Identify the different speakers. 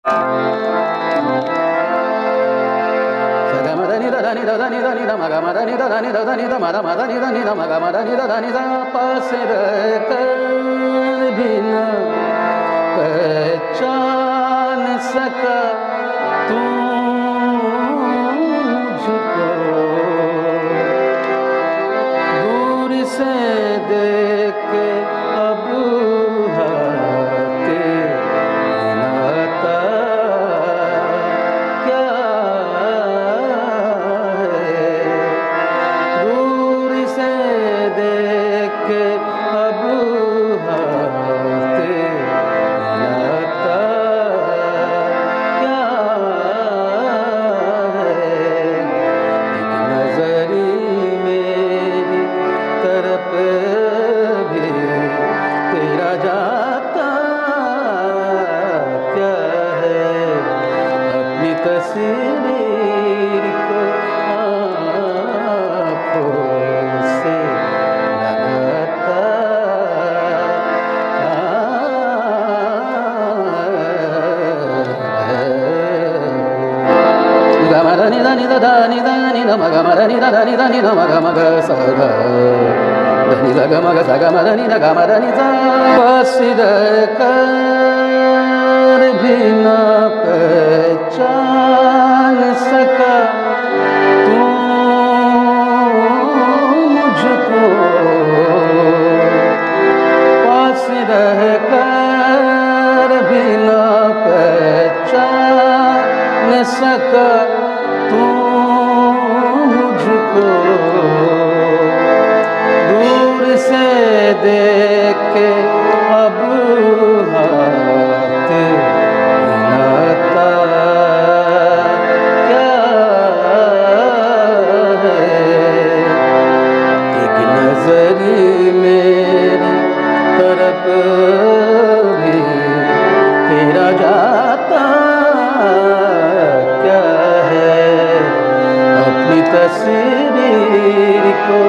Speaker 1: Sagamadani da dani da dani dani da magamadani da dani da dani da mada madani dani da magamadani da dani da पास रहकर भी न पहचान सका तू मुझको दूर से देख के अब हाथे नाता क्या है दूर से देख के अब हाथे नाता क्या है एक नजरी मेरी तरफ भी तेरा जाता क्या है अपनी तस्वीर को आँखों से लगाता Gamadani dani da dani dani da magamadani da dani dani da magamaga saga dani da gamaga saga madani da gamadani da pasida कर भी न पहचान सका तू मुझको पास रह कर भी न पहचान सका तू मुझको दूर से देख के अब हाथ हिलाता क्या है एक नजरी मेरी तरफ भी तेरा जाता क्या है अपनी तस्वीर को